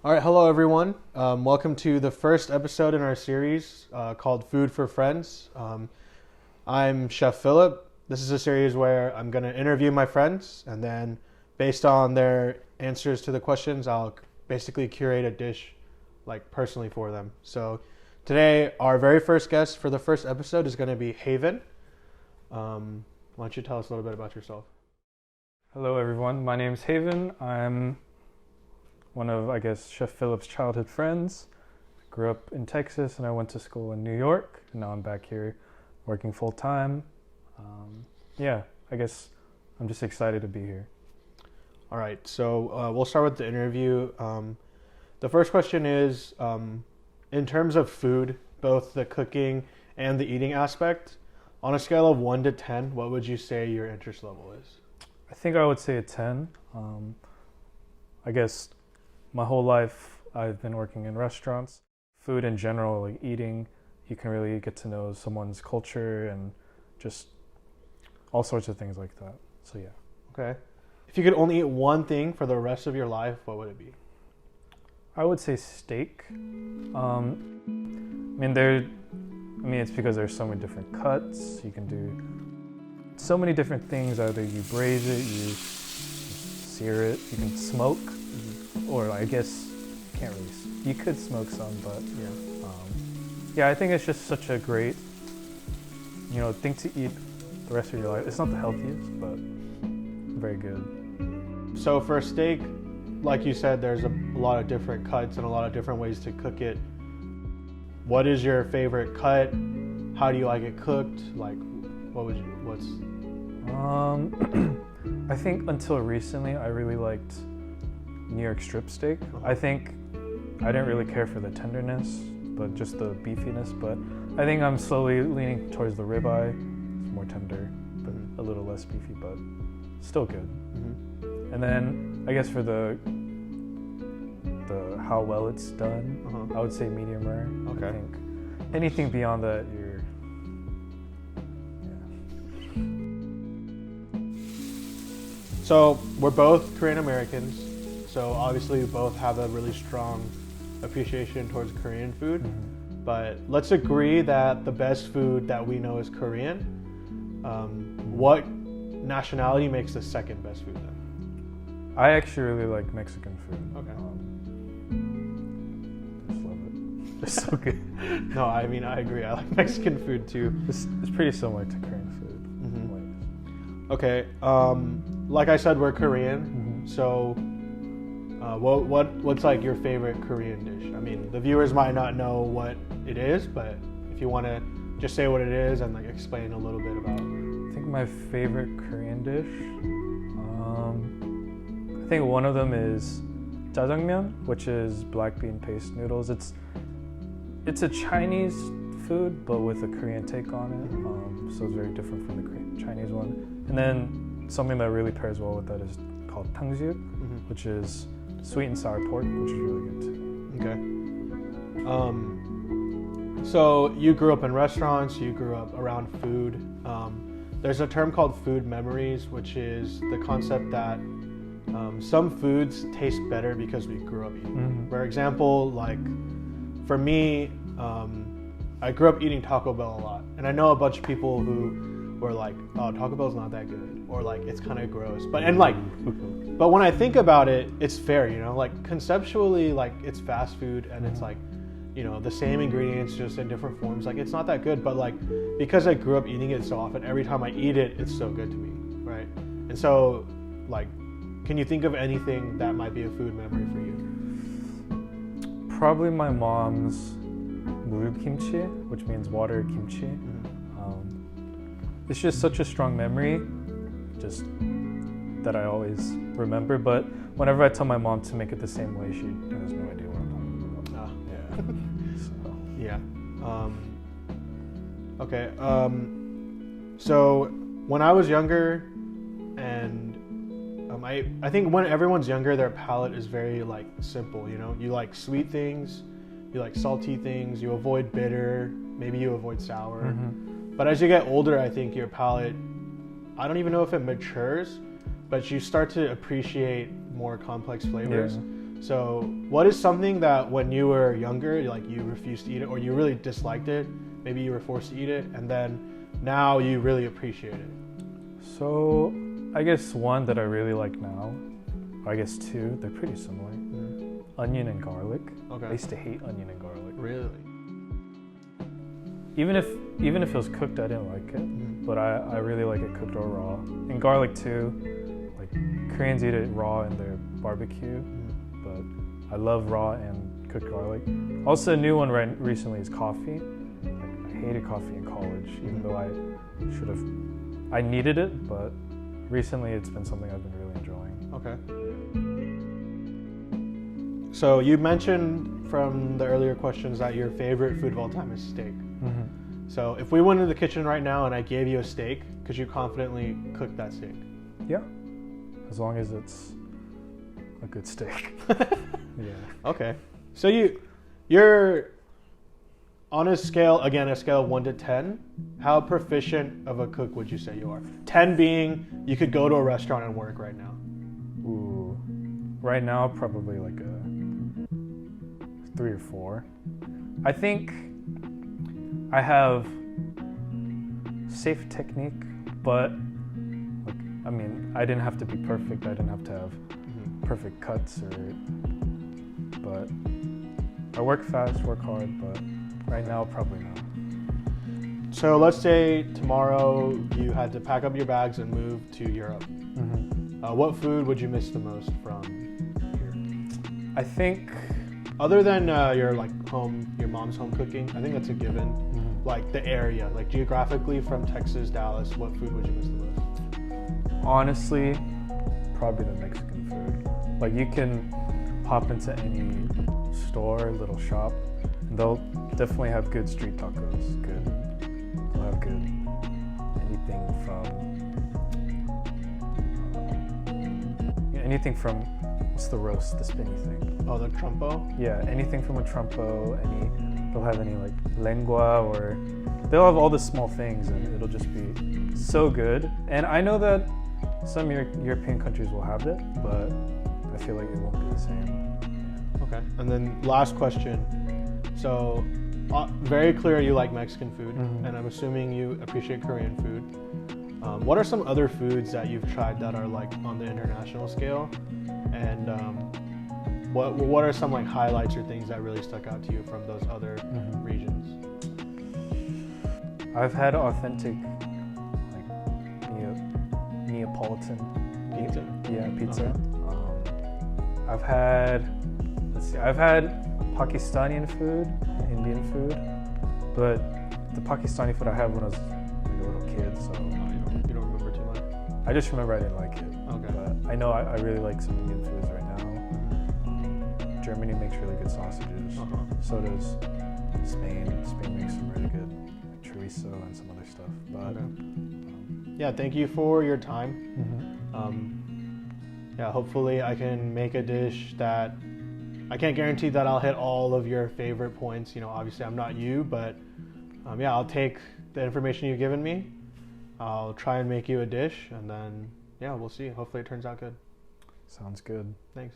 All right, hello everyone. Welcome to the first episode in our series called Food for Friends. I'm Chef Philip. This is a series where I'm going to interview my friends, and then based on their answers to the questions, I'll basically curate a dish like personally for them. So today, our very first guest for the first episode is going to be Haven. Why don't you tell us a little bit about yourself? Hello, everyone. My name's Haven. I'm one of, I guess, Chef Philip's childhood friends. I grew up in Texas and I went to school in New York. And now I'm back here working full time. I guess I'm just excited to be here. All right, so we'll start with the interview. The first question is, in terms of food, both the cooking and the eating aspect, on a scale of 1 to 10, what would you say your interest level is? I think I would say a 10. I guess my whole life I've been working in restaurants. Food in general, like eating, you can really get to know someone's culture and just all sorts of things like that. So yeah. Okay. If you could only eat one thing for the rest of your life, what would it be? I would say steak. It's because there's so many different cuts. You can do so many different things. Either you braise it, you sear it, you can smoke, or I guess you can't really. You could smoke some, but I think it's just such a great, thing to eat the rest of your life. It's not the healthiest, but very good. So for steak, like you said, there's a lot of different cuts and a lot of different ways to cook it. What is your favorite cut? How do you like it cooked? Like, what's... I think until recently, I really liked New York strip steak. I think I didn't really care for the tenderness, but just the beefiness. But I think I'm slowly leaning towards the ribeye. It's more tender, but a little less beefy, but still good. Mm-hmm. And then I guess for the how well it's done, I would say medium rare. Okay. I think anything beyond that, So we're both Korean Americans, so obviously we both have a really strong appreciation towards Korean food. Mm-hmm. But let's agree that the best food that we know is Korean. What nationality makes the second best food then? I actually really like Mexican food. Okay. Just love it. It's so good. No, I mean, I agree. I like Mexican food too. It's pretty similar to Korean food. Okay. Like I said, we're Korean. So what's like your favorite Korean dish? I mean, the viewers might not know what it is, but if you want to just say what it is and like explain a little bit about it. I think my favorite Korean dish, I think one of them is jjajangmyeon, which is black bean paste noodles. It's a Chinese food, but with a Korean take on it. So it's very different from the Chinese one. And then something that really pairs well with that is called 탕수육, which is sweet and sour pork, which is really good too. Okay. So you grew up in restaurants, you grew up around food. There's a term called food memories, which is the concept that some foods taste better because we grew up eating. For example, like for me, I grew up eating Taco Bell a lot. And I know a bunch of people who were like, oh, Taco Bell's not that good, or like it's kind of gross. But when I think about it, it's fair, like conceptually, like it's fast food and it's like, the same ingredients just in different forms. Like it's not that good, but like because I grew up eating it so often, every time I eat it, it's so good to me, right? And so, like, can you think of anything that might be a food memory for you? Probably my mom's 물 kimchi, which means water kimchi. It's just such a strong memory, just that I always remember. But whenever I tell my mom to make it the same way, she has no idea what I'm talking about. Yeah. Okay. So when I was younger, and I think when everyone's younger, their palate is very like simple. You like sweet things, you like salty things, you avoid bitter, maybe you avoid sour. But as you get older, I think your palate, I don't even know if it matures, but you start to appreciate more complex flavors. So, what is something that when you were younger, like you refused to eat it, or you really disliked it? Maybe you were forced to eat it, and then now you really appreciate it. So, I guess one that I really like now, or I guess two, they're pretty similar. Onion and garlic. Okay. I used to hate onion and garlic. Really? Even if it was cooked, I didn't like it. But I really like it cooked or raw. And garlic too. Like Koreans eat it raw in their barbecue, but I love raw and cooked garlic. Also, a new one recently is coffee. Like, I hated coffee in college, even though I needed it, but recently it's been something I've been really enjoying. Okay. So you mentioned from the earlier questions that your favorite food of all time is steak. So if we went into the kitchen right now and I gave you a steak, could you confidently cook that steak? Yeah, as long as it's a good steak. Yeah. Okay. So you're on a scale of 1 to 10, how proficient of a cook would you say you are? 10 being you could go to a restaurant and work right now. Ooh. Right now, probably like a 3 or 4. I think I have safe technique, but like, I mean, I didn't have to be perfect. I didn't have to have perfect cuts but I work fast, work hard, but right now, probably not. So let's say tomorrow you had to pack up your bags and move to Europe. What food would you miss the most from here? I think, other than your mom's home cooking, I think that's a given. Like the area, like geographically from Texas, Dallas, what food would you miss the most? honestly, probably the Mexican food. Like you can pop into any store, little shop, and they'll definitely have good street tacos. They'll have good anything from what's the roast, the spinny thing? Oh, the trompo? Yeah, anything from a trompo. They'll have any like lengua, or they'll have all the small things, and it'll just be so good. And I know that some European countries will have it, but I feel like it won't be the same. Okay. And then last question. So, very clear you like Mexican food, and I'm assuming you appreciate Korean food. What are some other foods that you've tried that are like on the international scale? And what are some like highlights or things that really stuck out to you from those other regions? I've had authentic like Neapolitan Pizza? Yeah, pizza. Uh-huh. I've had Pakistani food, Indian food, but the Pakistani food I had when I was like a little kid, so You don't remember too much? I just remember I didn't like it. Okay. But I know I really like some Indian foods right now. Germany makes really good sausages. So does Spain. Spain makes some really good like chorizo and some other stuff. But yeah, thank you for your time. Yeah, hopefully I can make a dish that I can't guarantee that I'll hit all of your favorite points. You know, obviously I'm not you, but yeah, I'll take the information you've given me. I'll try and make you a dish, and then yeah, we'll see. Hopefully it turns out good. Sounds good. Thanks.